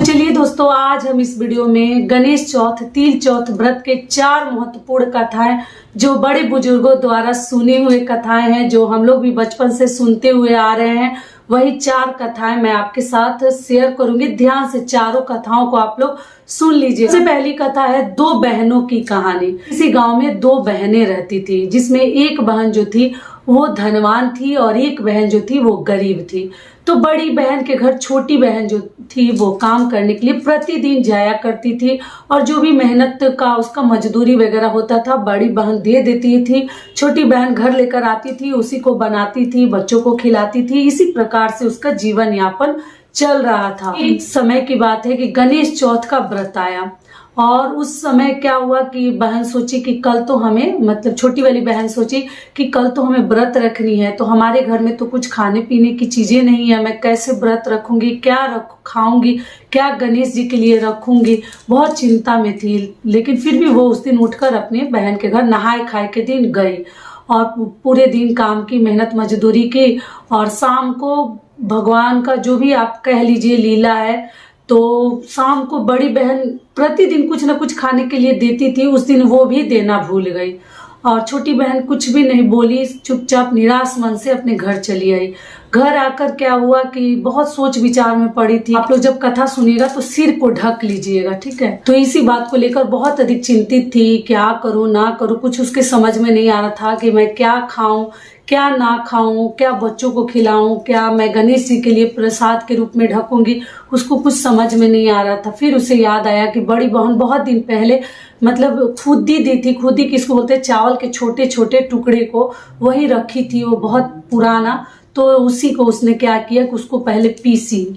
चलिए दोस्तों, आज हम इस वीडियो में गणेश चौथ, तिल चौथ व्रत के 4 महत्वपूर्ण कथाएं जो बड़े बुजुर्गों द्वारा सुनी हुई कथाएं हैं, जो हम लोग भी बचपन से सुनते हुए आ रहे हैं, वही 4 कथाएं मैं आपके साथ शेयर करूंगी। ध्यान से चारों कथाओं को आप लोग सुन लीजिए। सबसे पहली कथा है 2 बहनों की कहानी। किसी गांव में 2 बहनें रहती थी, जिसमें एक बहन जो थी वो धनवान थी और एक बहन जो थी वो गरीब थी। तो बड़ी बहन के घर छोटी बहन जो थी वो काम करने के लिए प्रतिदिन जाया करती थी, और जो भी मेहनत का उसका मजदूरी वगैरह होता था बड़ी बहन दे देती थी। छोटी बहन घर लेकर आती थी, उसी को बनाती थी, बच्चों को खिलाती थी। इसी प्रकार से उसका जीवन यापन चल रहा था। एक समय की बात है कि गणेश चौथ का व्रत आया, और उस समय क्या हुआ कि बहन सोची कि कल तो हमें, मतलब छोटी वाली बहन सोची कि कल तो हमें व्रत रखनी है, तो हमारे घर में तो कुछ खाने पीने की चीजें नहीं है, मैं कैसे व्रत रखूंगी, क्या खाऊंगी, क्या गणेश जी के लिए रखूंगी। बहुत चिंता में थी, लेकिन फिर भी वो उस दिन उठकर अपने बहन के घर नहाए खाए के दिन गई और पूरे दिन काम की, मेहनत मजदूरी की, और शाम को भगवान का जो भी आप कह लीजिए लीला है, तो शाम को बड़ी बहन प्रतिदिन कुछ न कुछ खाने के लिए देती थी। उस दिन वो भी देना भूल गई, और छोटी बहन कुछ भी नहीं बोली, चुपचाप निराश मन से अपने घर चली आई। घर आकर क्या हुआ कि बहुत सोच विचार में पड़ी थी। आप लोग जब कथा सुनिएगा तो सिर को ढक लीजिएगा, ठीक है। तो इसी बात को लेकर बहुत अधिक चिंतित थी, क्या करूं ना करूं, कुछ उसके समझ में नहीं आ रहा था कि मैं क्या खाऊं क्या ना खाऊं, क्या बच्चों को खिलाऊं, क्या मैं गणेश जी के लिए प्रसाद के रूप में ढकूंगी, उसको कुछ समझ में नहीं आ रहा था। फिर उसे याद आया कि बड़ी बहन बहुत दिन पहले, मतलब खुदी दी थी, खुदी किसको बोलते हैं, चावल के छोटे छोटे टुकड़े को, वही रखी थी, वो बहुत पुराना। तो उसी को उसने क्या किया कि उसको पहले पीसी,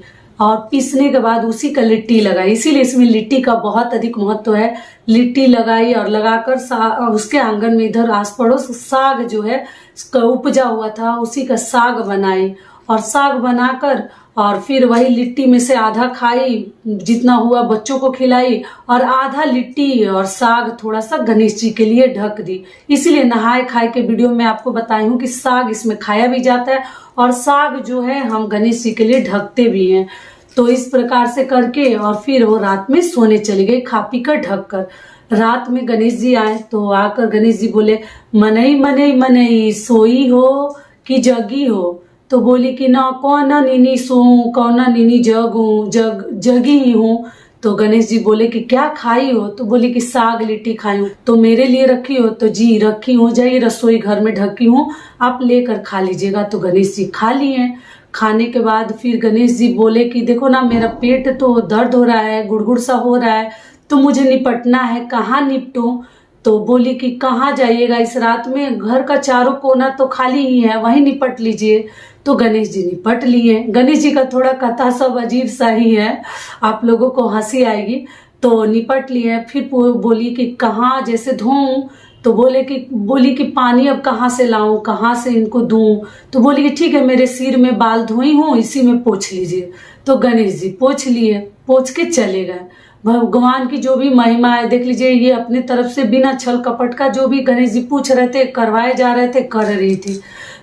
और पीसने के बाद उसी का लिट्टी लगाई। इसीलिए इसमें लिट्टी का बहुत अधिक महत्व है। लिट्टी लगाई और लगाकर उसके आंगन में इधर आस पड़ोस साग जो है उपजा हुआ था, उसी का साग बनाई, और साग बनाकर और फिर वही लिट्टी में से आधा खाई, जितना हुआ बच्चों को खिलाई, और आधा लिट्टी और साग थोड़ा सा गणेश जी के लिए ढक दी। इसीलिए नहाए खाए के वीडियो में आपको बताई हूँ कि साग इसमें खाया भी जाता है, और साग जो है हम गणेश जी के लिए ढकते भी हैं। तो इस प्रकार से करके और फिर वो रात में सोने चली गई, खा पी कर ढक कर। रात में गणेश जी आए तो आकर गणेश जी बोले, मनई मनई मनई सोई हो कि जगी हो। तो बोली कि ना कौन नीनी सोऊं, कौन नीनी जगूं, जगी ही हूँ। तो गणेश जी बोले कि क्या खाई हो। तो बोली कि साग लिट्टी खाई हूँ। तो मेरे लिए रखी हो। तो जी रखी हूँ, जाइए रसोई घर में ढकी हूँ, आप लेकर खा लीजिएगा। तो गणेश जी खा लिए। खाने के बाद फिर गणेश जी बोले कि देखो ना, मेरा पेट तो दर्द हो रहा है, गुड़गुड़ सा हो रहा है, तो मुझे निपटना है, कहाँ निपटूं। तो बोली कि कहाँ जाइएगा इस रात में, घर का चारों कोना तो खाली ही है, वहीं निपट लीजिए। तो गणेश जी निपट लिए। गणेश जी का थोड़ा कथा सब अजीब सा ही है, आप लोगों को हंसी आएगी। तो निपट लिए। फिर बोली कि कहाँ जैसे धोऊं। तो बोली कि पानी अब कहाँ से लाऊं, कहाँ से इनको दूं। तो बोली कि ठीक है, मेरे सिर में बाल धोई हूँ, इसी में पोंछ लीजिए। तो गणेश जी पोंछ लिए, पोंछ के चले गए। भगवान की जो भी महिमा है देख लीजिए, ये अपने तरफ से बिना छल कपट का जो भी गणेश जी पूछ रहे थे, करवाए जा रहे थे, कर रही थी।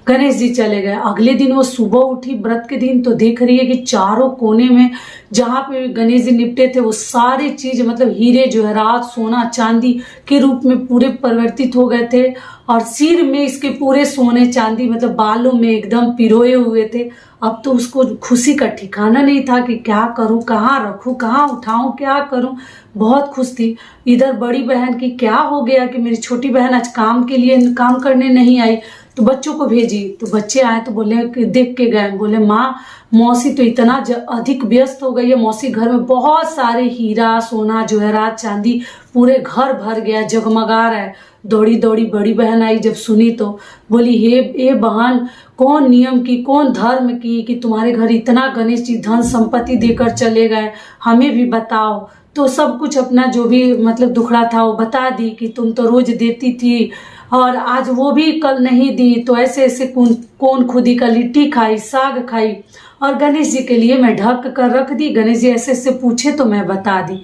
गणेश जी चले गए। अगले दिन वो सुबह उठी व्रत के दिन, तो देख रही है कि चारों कोने में जहाँ पे गणेश जी निपटे थे वो सारी चीज, मतलब हीरे जवाहरात, सोना चांदी के रूप में पूरे परिवर्तित हो गए थे, और सिर में इसके पूरे सोने चांदी, मतलब बालों में एकदम पिरोए हुए थे। अब तो उसको खुशी का ठिकाना नहीं था कि क्या करूं, कहाँ रखूं, कहाँ उठाऊं, क्या करूं। बहुत खुश थी। इधर बड़ी बहन की क्या हो गया कि मेरी छोटी बहन आज काम के लिए, काम करने नहीं आई। तो बच्चों को भेजी, तो बच्चे आए तो बोले, देख के गए, बोले माँ, मौसी तो इतना अधिक व्यस्त हो गई है, मौसी घर में बहुत सारे हीरा सोना जवाहरात चांदी पूरे घर भर गया, जगमगा रहा है। दौड़ी दौड़ी बड़ी बहन आई, जब सुनी तो बोली, हे बहन, कौन नियम की, कौन धर्म की कि तुम्हारे घर इतना गणेश जी धन संपत्ति देकर चले गए, हमें भी बताओ। तो सब कुछ अपना जो भी मतलब दुखड़ा था वो बता दी कि तुम तो रोज देती थी, और आज वो भी कल नहीं दी, तो ऐसे ऐसे कौन खुदी का लिट्टी खाई, साग खाई, और गणेश जी के लिए मैं ढक कर रख दी। गणेश जी ऐसे ऐसे पूछे तो मैं बता दी।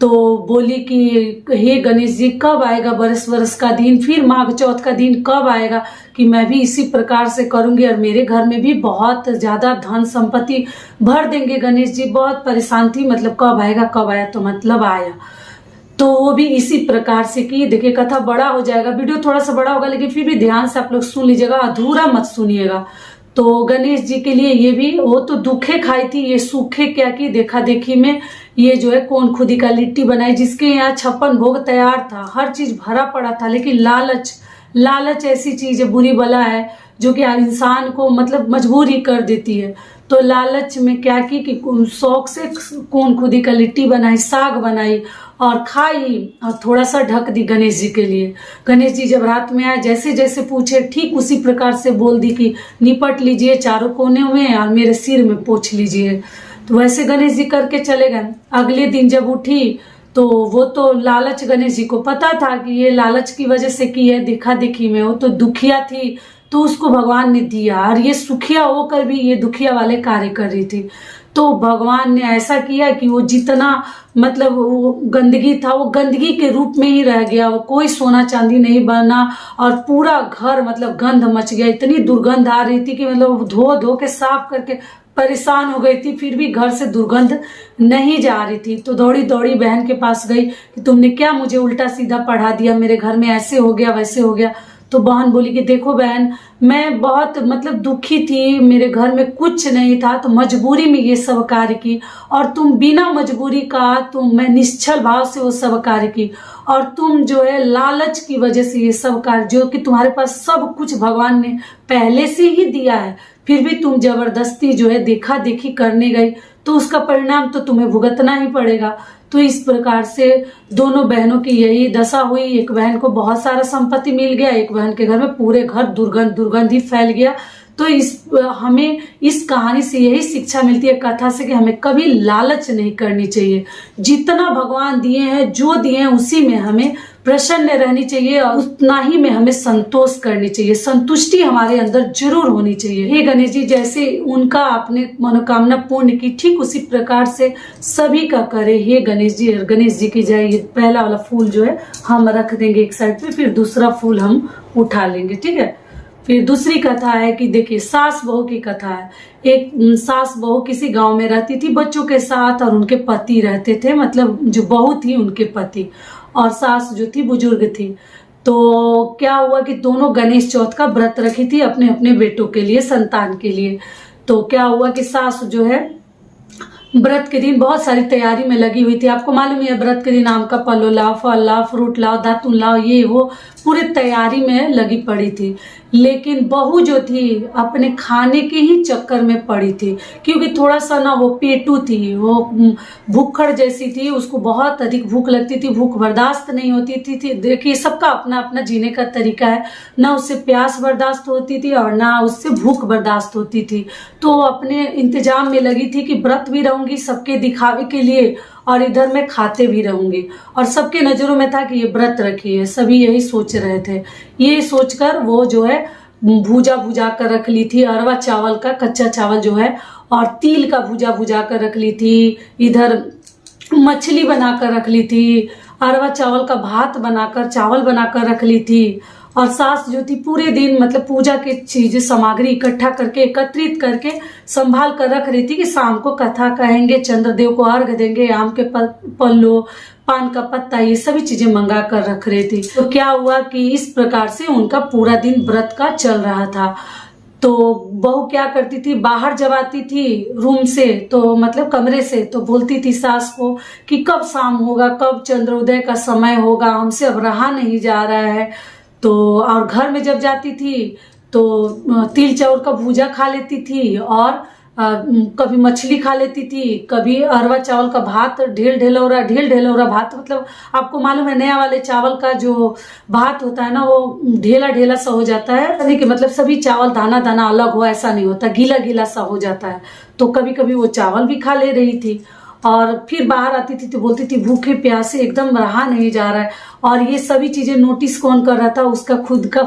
तो बोली कि हे गणेश जी कब आएगा बरस बरस का दिन, फिर माघ चौथ का दिन कब आएगा कि मैं भी इसी प्रकार से करूंगी और मेरे घर में भी बहुत ज्यादा धन संपत्ति भर देंगे गणेश जी। बहुत परेशान थी, मतलब कब आएगा कब आया, तो मतलब आया। तो वो भी इसी प्रकार से की। देखिए कथा बड़ा हो जाएगा, वीडियो थोड़ा सा बड़ा होगा, लेकिन फिर भी ध्यान से आप लोग सुन लीजिएगा, अधूरा मत सुनिएगा। तो गणेश जी के लिए ये भी, वो तो दुखे खाई थी, ये सूखे क्या की देखा देखी में ये जो है कौन खुदी का लिट्टी बनाई, जिसके यहाँ 56 भोग तैयार था, हर चीज भरा पड़ा था, लेकिन लालच ऐसी चीज है, बुरी बला है, जो कि इंसान को मतलब मजबूर ही कर देती है। तो लालच में क्या की कि शौक से कौन खुदी का लिट्टी बनाई, साग बनाई और खाई, और थोड़ा सा ढक दी गणेश जी के लिए। गणेश जी जब रात में आए, जैसे जैसे पूछे ठीक उसी प्रकार से बोल दी कि निपट लीजिए चारों कोने में और मेरे सिर में पोंछ लीजिए। तो वैसे गणेश जी करके चले गए। अगले दिन जब उठी तो वो तो लालच, गणेश जी को पता था कि ये लालच की वजह से की है, देखा देखी में, वो तो दुखिया थी तो उसको भगवान ने दिया, और ये सुखिया होकर भी ये दुखिया वाले कार्य कर रही थी। तो भगवान ने ऐसा किया कि वो जितना मतलब वो गंदगी था वो गंदगी के रूप में ही रह गया, वो कोई सोना चांदी नहीं बना, और पूरा घर मतलब गंध मच गया, इतनी दुर्गंध आ रही थी कि मतलब धो धो के साफ करके परेशान हो गई थी, फिर भी घर से दुर्गंध नहीं जा रही थी। तो दौड़ी दौड़ी बहन के पास गई कि तुमने क्या मुझे उल्टा सीधा पढ़ा दिया, मेरे घर में ऐसे हो गया वैसे हो गया। तो बहन बोली कि देखो बहन, मैं बहुत मतलब दुखी थी, मेरे घर में कुछ नहीं था, तो मजबूरी में ये सब कार्य की, और तुम बिना मजबूरी का मैं निश्चल भाव से वो सब कार्य की, और तुम जो है लालच की वजह से ये सब कार्य, जो कि तुम्हारे पास सब कुछ भगवान ने पहले से ही दिया है, फिर भी तुम जबरदस्ती जो है देखा देखी करने गई, तो उसका परिणाम तो तुम्हें भुगतना ही पड़ेगा। तो इस प्रकार से दोनों बहनों की यही दशा हुई। एक बहन को बहुत सारा संपत्ति मिल गया, एक बहन के घर में पूरे घर दुर्गंध ही फैल गया। तो हमें इस कहानी से यही शिक्षा मिलती है, कथा से, कि हमें कभी लालच नहीं करनी चाहिए। जितना भगवान दिए हैं, जो दिए हैं उसी में हमें प्रसन्न रहनी चाहिए, और उतना ही में हमें संतोष करनी चाहिए, संतुष्टि हमारे अंदर जरूर होनी चाहिए। हे गणेश जी, जैसे उनका आपने मनोकामना पूर्ण की, ठीक उसी प्रकार से सभी का करे। हे गणेश जी, गणेश जी की जय। ये पहला वाला फूल जो है हम रख देंगे एक साइड पे, फिर दूसरा फूल हम उठा लेंगे, ठीक है। फिर दूसरी कथा है कि देखिए सास बहू की कथा है। एक सास बहू किसी गांव में रहती थी बच्चों के साथ, और उनके पति रहते थे, मतलब जो बहू थी उनके पति, और सास जो थी बुजुर्ग थी। तो क्या हुआ कि दोनों गणेश चौथ का व्रत रखी थी अपने अपने बेटों के लिए, संतान के लिए। तो क्या हुआ कि सास जो है व्रत के दिन बहुत सारी तैयारी में लगी हुई थी। आपको मालूम है व्रत के दिन आम का पल्लो लाओ, फल लाओ, फ्रूट लाओ, दातुन लाओ, ये वो पूरी तैयारी में लगी पड़ी थी। लेकिन बहू जो थी अपने खाने के ही चक्कर में पड़ी थी, क्योंकि थोड़ा सा ना वो पेटू थी, वो भूखड़ जैसी थी, उसको बहुत अधिक भूख लगती थी, भूख बर्दाश्त नहीं होती थी। देखिए सबका अपना अपना जीने का तरीका है, ना उससे प्यास बर्दाश्त होती थी और ना उससे भूख बर्दाश्त होती थी। तो अपने इंतजाम में लगी थी कि व्रत भी रहूंगी सबके दिखावे के लिए, और इधर मैं खाते भी रहूंगी, और सबके नजरों में था कि ये व्रत रखी है, सभी यही सोच रहे थे। ये सोचकर वो जो है भूजा कर रख ली थी, अरवा चावल का कच्चा चावल जो है, और तिल का भूजा कर रख ली थी, इधर मछली बनाकर रख ली थी, अरवा चावल का भात बनाकर चावल बनाकर रख ली थी। और सास जो थी पूरे दिन मतलब पूजा की चीजें सामग्री इकट्ठा करके एकत्रित करके संभाल कर रख रही थी कि शाम को कथा कहेंगे, चंद्रदेव को अर्घ देंगे, आम के पल्लो, पान का पत्ता, ये सभी चीजें मंगा कर रख रही थी। तो क्या हुआ कि इस प्रकार से उनका पूरा दिन व्रत का चल रहा था। तो बहू क्या करती थी, बाहर जब आती थी रूम से, तो मतलब कमरे से, तो बोलती थी सास को कि कब शाम होगा, कब चंद्रोदय का समय होगा, हमसे अब रहा नहीं जा रहा है। तो और घर में जब जाती थी तो तिल चाउर का भूजा खा लेती थी, और कभी मछली खा लेती थी, कभी अरवा चावल का भात, ढेल ढेलौरा भात, मतलब आपको मालूम है नया वाले चावल का जो भात होता है ना, वो ढेला सा हो जाता है, यानी कि मतलब सभी चावल दाना दाना अलग हो ऐसा नहीं होता, गीला सा हो जाता है। तो कभी कभी वो चावल भी खा ले रही थी, और फिर बाहर आती थी तो बोलती थी भूखे प्यासे एकदम रहा नहीं जा रहा है। और ये सभी चीजें नोटिस कौन कर रहा था, उसका खुद का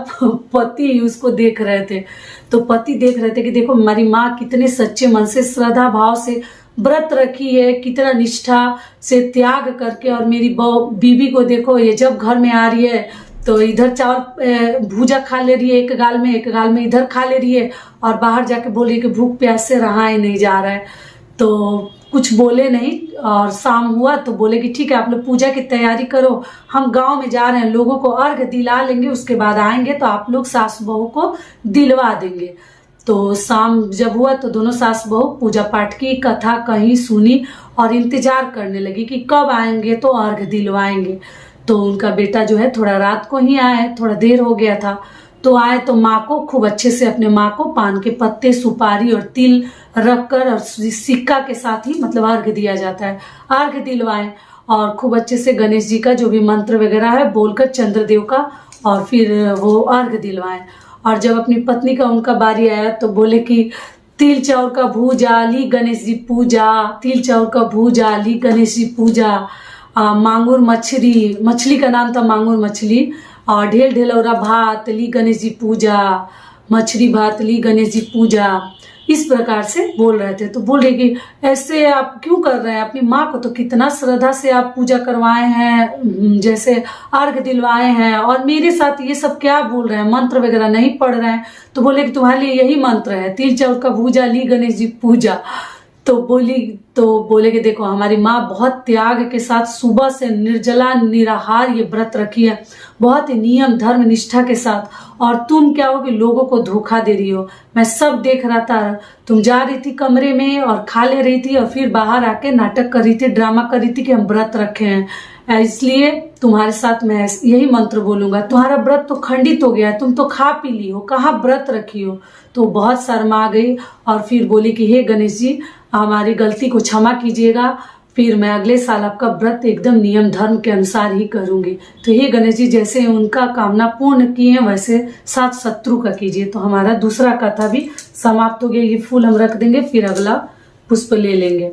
पति उसको देख रहे थे। तो पति देख रहे थे कि देखो हमारी माँ कितने सच्चे मन से श्रद्धा भाव से व्रत रखी है, कितना निष्ठा से त्याग करके। और मेरी बीबी को देखो, ये जब घर में आ रही है तो इधर चावल भूजा खा ले रही है, एक गाल में इधर खा ले रही है, और बाहर जाके बोल रही है कि भूख प्यास से रहा ही नहीं जा रहा है। तो कुछ बोले नहीं, और शाम हुआ तो बोले कि ठीक है आप लोग पूजा की तैयारी करो, हम गांव में जा रहे हैं, लोगों को अर्घ दिला लेंगे, उसके बाद आएंगे तो आप लोग सास बहू को दिलवा देंगे। तो शाम जब हुआ तो दोनों सास बहू पूजा पाठ की, कथा कहीं सुनी और इंतजार करने लगी कि कब आएंगे तो अर्घ दिलवाएंगे। तो उनका बेटा जो है थोड़ा रात को ही आया है, थोड़ा देर हो गया था। तो आए तो माँ को खूब अच्छे से, अपने माँ को पान के पत्ते, सुपारी और तिल रखकर और सिक्का के साथ ही मतलब अर्घ दिया जाता है। अर्घ दिलवाए और खूब अच्छे से गणेश जी का जो भी मंत्र वगैरह है बोलकर चंद्रदेव का, और फिर वो अर्घ दिलवाए। और जब अपनी पत्नी का उनका बारी आया तो बोले कि तिल चाउर का भूजा ली गणेश जी पूजा, तिल चाउर का भूजा ली गणेश जी पूजा, मांगुर मछली का नाम था मांगुर मछली, और ढेल ढेलौरा भात ली गणेश जी पूजा, मछली भात ली गणेश जी पूजा, इस प्रकार से बोल रहे थे। तो बोल रहे कि ऐसे आप क्यों कर रहे हैं, अपनी माँ को तो कितना श्रद्धा से आप पूजा करवाए हैं, जैसे अर्घ दिलवाए हैं, और मेरे साथ ये सब क्या बोल रहे हैं, मंत्र वगैरह नहीं पढ़ रहे हैं। तो बोले कि तुम्हारे लिए यही मंत्र है, तिल चाउर का भूजा ली गणेश जी पूजा। तो बोले कि देखो हमारी माँ बहुत त्याग के साथ सुबह से निर्जला निराहार ये व्रत रखी है, बहुत ही नियम धर्म निष्ठा के साथ, और तुम क्या हो कि लोगों को धोखा दे रही हो। मैं सब देख रहा था, तुम जा रही थी कमरे में और खा ले रही थी, और फिर बाहर आके नाटक कर रही थी, ड्रामा कर रही थी कि हम व्रत रखे हैं, इसलिए तुम्हारे साथ मैं यही मंत्र बोलूंगा, तुम्हारा व्रत तो खंडित हो गया है, तुम तो खा पी ली हो, कहाँ व्रत रखी हो। तो बहुत शर्मा गई और फिर बोली कि हे गणेश जी हमारी गलती को क्षमा कीजिएगा, फिर मैं अगले साल आपका व्रत एकदम नियम धर्म के अनुसार ही करूंगी। तो हे गणेश जी जैसे उनका कामना पूर्ण किए वैसे साथ शत्रु का कीजिए। तो हमारा दूसरा कथा भी समाप्त हो गया। ये फूल हम रख देंगे, फिर अगला पुष्प ले लेंगे।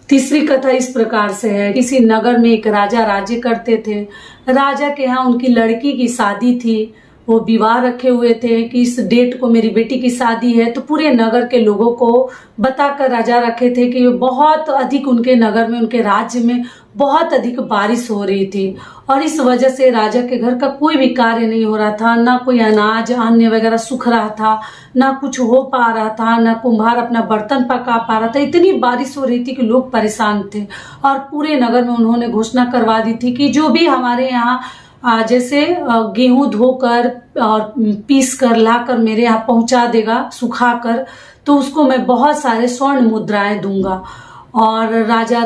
तीसरी कथा इस प्रकार से है। किसी नगर में एक राजा राज्य करते थे। राजा के यहाँ उनकी लड़की की शादी थी, वो विवाह रखे हुए थे कि इस डेट को मेरी बेटी की शादी है। तो पूरे नगर के लोगों को बताकर राजा रखे थे कि बहुत अधिक उनके नगर में, उनके राज्य में बहुत अधिक बारिश हो रही थी, और इस वजह से राजा के घर का कोई भी कार्य नहीं हो रहा था, ना कोई अनाज अन्य वगैरह सूख रहा था, ना कुछ हो पा रहा था, ना कुम्हार अपना बर्तन पका पा रहा था। इतनी बारिश हो रही थी कि लोग परेशान थे, और पूरे नगर में उन्होंने घोषणा करवा दी थी कि जो भी हमारे यहाँ जैसे गेहूं धोकर और पीस कर लाकर मेरे यहाँ पहुंचा देगा सुखाकर, तो उसको मैं बहुत सारे स्वर्ण मुद्राएं दूंगा। और राजा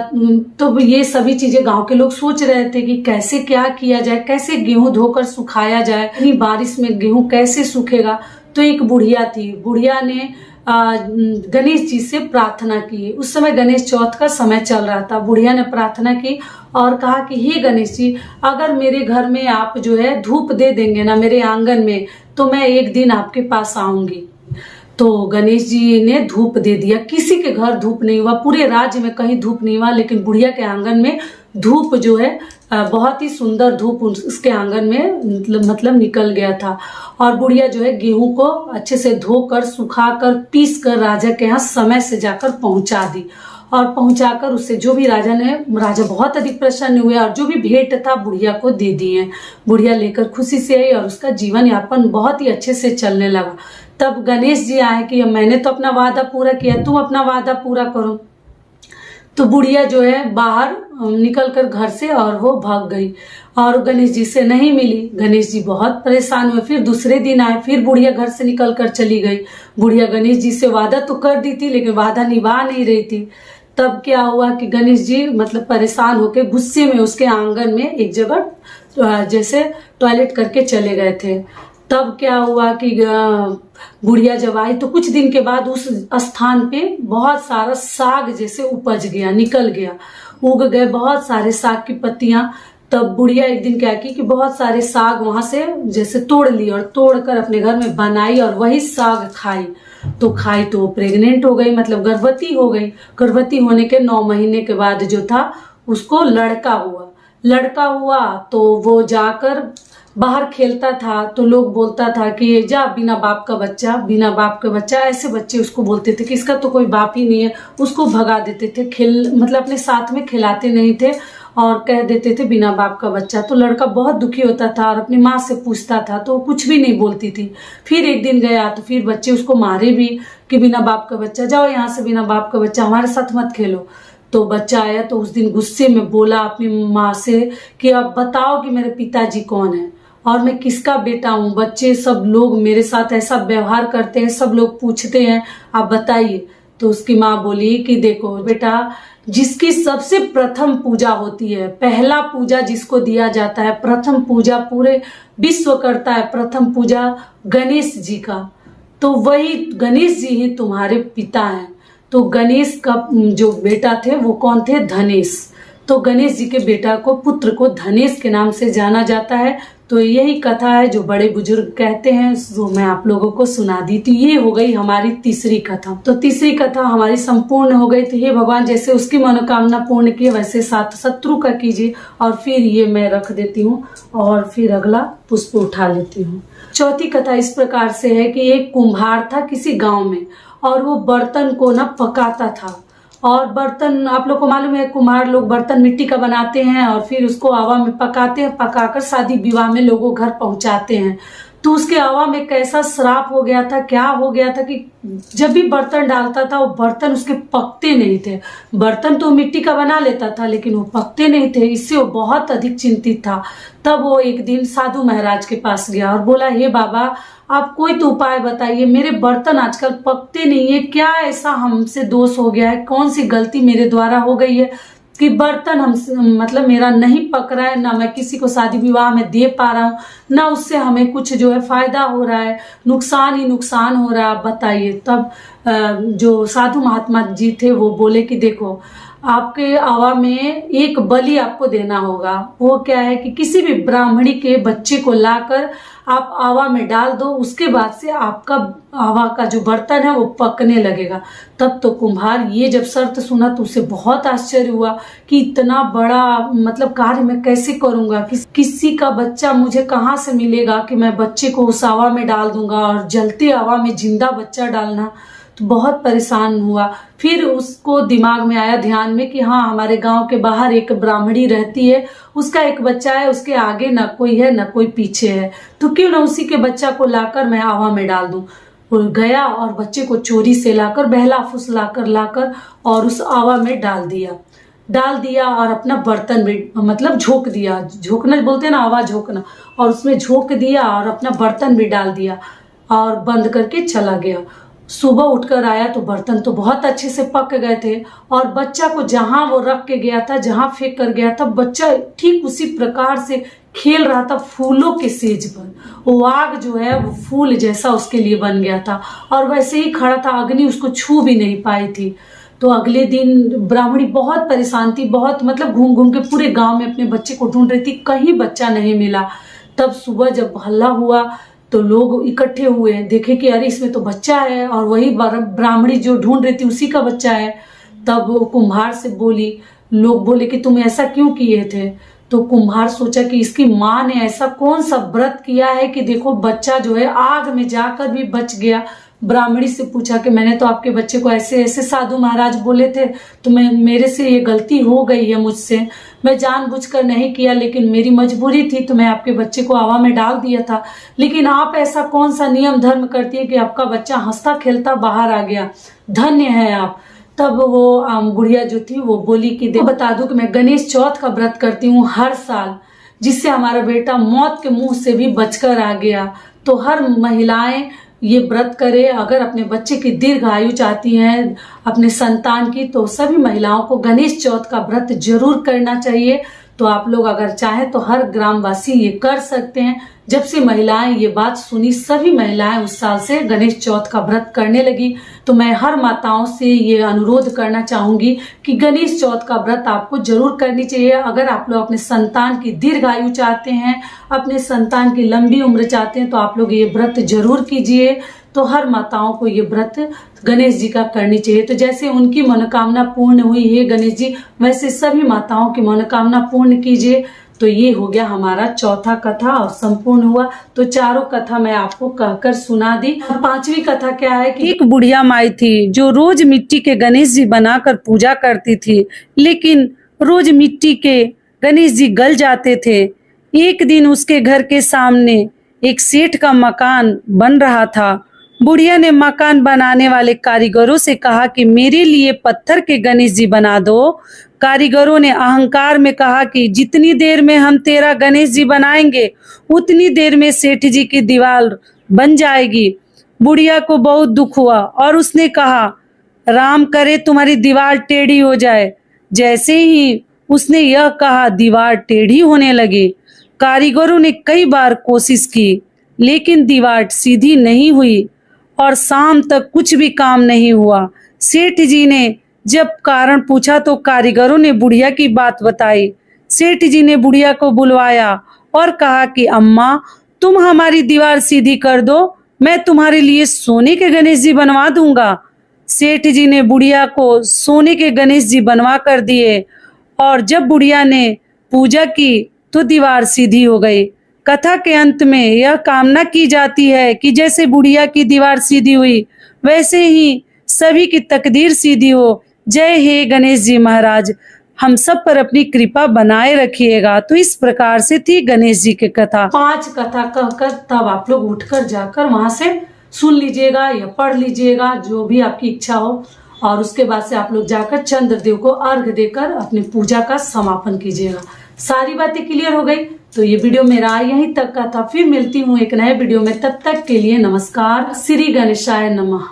तो ये सभी चीजें गांव के लोग सोच रहे थे कि कैसे क्या किया जाए, कैसे गेहूं धोकर सुखाया जाए, इतनी बारिश में गेहूं कैसे सूखेगा। तो एक बुढ़िया थी, बुढ़िया ने गणेश जी से प्रार्थना की। उस समय गणेश चौथ का समय चल रहा था। बुढ़िया ने प्रार्थना की और कहा कि हे गणेश जी अगर मेरे घर में आप जो है धूप दे देंगे ना मेरे आंगन में, तो मैं एक दिन आपके पास आऊंगी। तो गणेश जी ने धूप दे दिया। किसी के घर धूप नहीं हुआ, पूरे राज्य में कहीं धूप नहीं हुआ, लेकिन बुढ़िया के आंगन में धूप जो है बहुत ही सुंदर धूप उसके आंगन में मतलब निकल गया था। और बुढ़िया जो है गेहूं को अच्छे से धोकर सुखाकर पीस कर राजा के यहाँ समय से जाकर पहुंचा दी, और पहुंचाकर उससे जो भी राजा बहुत अधिक प्रसन्न हुए और जो भी भेंट था बुढ़िया को दे दिए। बुढ़िया लेकर खुशी से आई और उसका जीवन यापन बहुत ही अच्छे से चलने लगा। तब गणेश जी आए कि मैंने तो अपना वादा पूरा किया, तुम अपना वादा पूरा करो। तो बुढ़िया जो है बाहर निकल कर घर से और वो भाग गई और गणेश जी से नहीं मिली। गणेश जी बहुत परेशान हुए। फिर दूसरे दिन आए, फिर बुढ़िया घर से निकल कर चली गई। बुढ़िया गणेश जी से वादा तो कर दी थी लेकिन वादा निभा नहीं रही थी। तब क्या हुआ कि गणेश जी मतलब परेशान होकर गुस्से में उसके आंगन में एक जगह जैसे टॉयलेट करके चले गए थे। तब क्या हुआ कि बुढ़िया जब आई तो कुछ दिन के बाद उस स्थान पे बहुत सारा साग जैसे उपज गया, निकल गया, उग गए बहुत सारे साग की पत्तियां। तब बुढ़िया एक दिन क्या की कि बहुत सारे साग वहां से जैसे तोड़ ली और तोड़कर अपने घर में बनाई और वही साग खाई। तो खाई तो प्रेग्नेंट हो गई, मतलब गर्भवती हो गई। गर्भवती होने के 9 महीने के बाद जो था उसको लड़का हुआ तो वो जाकर बाहर खेलता था तो लोग बोलता था कि जा बिना बाप का बच्चा, बिना बाप का बच्चा, ऐसे बच्चे उसको बोलते थे कि इसका तो कोई बाप ही नहीं है, उसको भगा देते थे, खेल मतलब अपने साथ में खिलाते नहीं थे और कह देते थे बिना बाप का बच्चा। तो लड़का बहुत दुखी होता था और अपनी माँ से पूछता था तो कुछ भी नहीं बोलती थी। फिर एक दिन गया तो फिर बच्चे उसको मारे भी कि बिना बाप का बच्चा, जाओ यहाँ से, बिना बाप का बच्चा, हमारे साथ मत खेलो। तो बच्चा आया तो उस दिन गुस्से में बोला अपनी माँ से कि अब बताओ कि मेरे पिताजी कौन है और मैं किसका बेटा हूँ। बच्चे सब लोग मेरे साथ ऐसा व्यवहार करते हैं, सब लोग पूछते हैं, आप बताइए। तो उसकी माँ बोली कि देखो बेटा, जिसकी सबसे प्रथम पूजा होती है, पहला पूजा जिसको दिया जाता है, प्रथम पूजा पूरे विश्व करता है, प्रथम पूजा गणेश जी का, तो वही गणेश जी ही तुम्हारे पिता हैं। तो गणेश का जो बेटा थे वो कौन थे? धनेश। तो गणेश जी के बेटा को, पुत्र को धनेश के नाम से जाना जाता है। तो यही कथा है जो बड़े बुजुर्ग कहते हैं, जो मैं आप लोगों को सुना दी। तो ये हो गई हमारी तीसरी कथा। तो तीसरी कथा हमारी संपूर्ण हो गई। तो हे भगवान, जैसे उसकी मनोकामना पूर्ण की वैसे साथ शत्रु का कीजिए। और फिर ये मैं रख देती हूँ और फिर अगला पुष्प उठा लेती हूँ। चौथी कथा इस प्रकार से है कि एक कुम्हार था किसी गांव में और वो बर्तन को ना पकाता था। और बर्तन, आप लोग को मालूम है, कुम्हार लोग बर्तन मिट्टी का बनाते हैं और फिर उसको हवा में पकाते हैं, पकाकर शादी विवाह में लोगों घर पहुंचाते हैं। तो उसके हवा में कैसा श्राप हो गया था, क्या हो गया था कि जब भी बर्तन डालता था वो बर्तन उसके पकते नहीं थे। बर्तन तो मिट्टी का बना लेता था लेकिन वो पकते नहीं थे। इससे वो बहुत अधिक चिंतित था। तब वो एक दिन साधु महाराज के पास गया और बोला, हे बाबा, आप कोई तो उपाय बताइए, मेरे बर्तन आजकल पकते नहीं है, क्या ऐसा हमसे दोष हो गया है, कौन सी गलती मेरे द्वारा हो गई है कि बर्तन हम मतलब मेरा नहीं पक रहा है, ना मैं किसी को शादी विवाह में दे पा रहा हूँ, ना उससे हमें कुछ जो है फायदा हो रहा है, नुकसान ही नुकसान हो रहा है, आप बताइए। तब जो साधु महात्मा जी थे वो बोले कि देखो, आपके आवा में एक बलि आपको देना होगा। वो क्या है कि किसी भी ब्राह्मणी के बच्चे को लाकर आप आवा में डाल दो, उसके बाद से आपका आवा का जो बर्तन है वो पकने लगेगा। तब तो कुम्हार ये जब शर्त सुना तो उसे बहुत आश्चर्य हुआ कि इतना बड़ा मतलब कार्य मैं कैसे करूंगा, किसी का बच्चा मुझे कहाँ से मिलेगा कि मैं बच्चे को उस आवा में डाल दूंगा, और जलते आवा में जिंदा बच्चा डालना। तो बहुत परेशान हुआ। फिर उसको दिमाग में आया, ध्यान में, कि हाँ, हमारे गांव के बाहर एक ब्राह्मणी रहती है, उसका एक बच्चा है, उसके आगे ना कोई है ना कोई पीछे है, तो क्यों ना उसी के बच्चा को लाकर मैं आवा में डाल दूं। वो गया और बच्चे को चोरी से लाकर, बहला फुसलाकर लाकर और उस आवा में डाल दिया और अपना बर्तन भी मतलब झोंक दिया, झोंकना बोलते हैं ना, आवा झोंकना, और उसमें झोंक दिया और अपना बर्तन भी डाल दिया और बंद करके चला गया। सुबह उठकर आया तो बर्तन तो बहुत अच्छे से पक गए थे और बच्चा को जहां वो रख के गया था, जहां फेंक कर गया था, बच्चा ठीक उसी प्रकार से खेल रहा था फूलों के सेज पर। वो आग जो है वो फूल जैसा उसके लिए बन गया था और वैसे ही खड़ा था, अग्नि उसको छू भी नहीं पाई थी। तो अगले दिन ब्राह्मणी बहुत परेशान थी, बहुत मतलब घूम घूम के पूरे गांव में अपने बच्चे को ढूंढ रही थी, कहीं बच्चा नहीं मिला। तब सुबह जब हल्ला हुआ तो लोग इकट्ठे हुए, देखे कि अरे इसमें तो बच्चा है और वही ब्राह्मणी जो ढूंढ रही थी उसी का बच्चा है। तब वो कुम्हार से बोली, लोग बोले कि तुम ऐसा क्यों किए थे? तो कुम्हार सोचा कि इसकी माँ ने ऐसा कौन सा व्रत किया है कि देखो बच्चा जो है आग में जाकर भी बच गया। ब्राह्मणी से पूछा कि मैंने तो आपके बच्चे को ऐसे ऐसे साधु महाराज बोले थे, तो मेरे से ये गलती हो गई है मुझसे, मैं जानबूझकर नहीं किया, लेकिन मेरी मजबूरी थी तो मैं आपके बच्चे को हवा में डाल दिया था। लेकिन आप ऐसा कौन सा नियम धर्म करती है कि आपका बच्चा हंसता खेलता बाहर आ गया, धन्य है आप। तब वो बुढ़िया जो थी वो बोली कि बता दूं कि मैं गणेश चौथ का व्रत करती हूँ हर साल, जिससे हमारा बेटा मौत के मुंह से भी बचकर आ गया। तो हर महिलाएं ये व्रत करे, अगर अपने बच्चे की दीर्घ आयु चाहती हैं अपने संतान की, तो सभी महिलाओं को गणेश चौथ का व्रत जरूर करना चाहिए। तो आप लोग अगर चाहें तो हर ग्रामवासी ये कर सकते हैं। जब से महिलाएं ये बात सुनी, सभी महिलाएं उस साल से गणेश चौथ का व्रत करने लगी। तो मैं हर माताओं से ये अनुरोध करना चाहूंगी कि गणेश चौथ का व्रत आपको जरूर करनी चाहिए। अगर आप लोग अपने संतान की दीर्घ आयु चाहते हैं, अपने संतान की लंबी उम्र चाहते हैं, तो आप लोग ये व्रत जरूर कीजिए। तो हर माताओं को ये व्रत गणेश जी का करनी चाहिए। तो जैसे उनकी मनोकामना पूर्ण हुई है गणेश जी, वैसे सभी माताओं की मनोकामना पूर्ण कीजिए। तो ये हो गया हमारा चौथा कथा और संपूर्ण हुआ। तो चारों कथा मैं आपको कहकर सुना दी। पांचवी कथा क्या है कि एक बुढ़िया माई थी जो रोज मिट्टी के गणेश जी बनाकर पूजा करती थी, लेकिन रोज मिट्टी के गणेश जी गल जाते थे। एक दिन उसके घर के सामने एक सेठ का मकान बन रहा था। बुढ़िया ने मकान बनाने वाले कारीगरों से कहा कि मेरे लिए पत्थर के गणेश जी बना दो। कारीगरों ने अहंकार में कहा कि जितनी देर में हम तेरा गणेश जी बनाएंगे उतनी देर में सेठ जी की दीवार बन जाएगी। बुढ़िया को बहुत दुख हुआ और उसने कहा, राम करे तुम्हारी दीवार टेढ़ी हो जाए। जैसे ही उसने यह कहा, दीवार टेढ़ी होने लगी। कारीगरों ने कई बार कोशिश की, लेकिन दीवार सीधी नहीं हुई और शाम तक कुछ भी काम नहीं हुआ। सेठ जी ने जब कारण पूछा तो कारीगरों ने बुढ़िया की बात बताई। सेठ जी ने बुढ़िया को बुलवाया और कहा कि अम्मा, तुम हमारी दीवार सीधी कर दो, मैं तुम्हारे लिए सोने के गणेश जी बनवा दूंगा। सेठ जी ने बुढ़िया को सोने के गणेश जी बनवा कर दिए और जब बुढ़िया ने पूजा की तो दीवार सीधी हो गई। कथा के अंत में यह कामना की जाती है कि जैसे बुढ़िया की दीवार सीधी हुई वैसे ही सभी की तकदीर सीधी हो। जय हे गणेश जी महाराज, हम सब पर अपनी कृपा बनाए रखिएगा। तो इस प्रकार से थी गणेश जी की कथा। 5 कथा कहकर तब आप लोग उठकर जाकर वहां से सुन लीजिएगा या पढ़ लीजिएगा, जो भी आपकी इच्छा हो, और उसके बाद से आप लोग जाकर चंद्रदेव को अर्घ देकर अपनी पूजा का समापन कीजिएगा। सारी बातें क्लियर हो गई। तो ये वीडियो मेरा यहीं तक का था। फिर मिलती हूँ एक नए वीडियो में, तब तक के लिए नमस्कार। श्री गणेशाय नमः।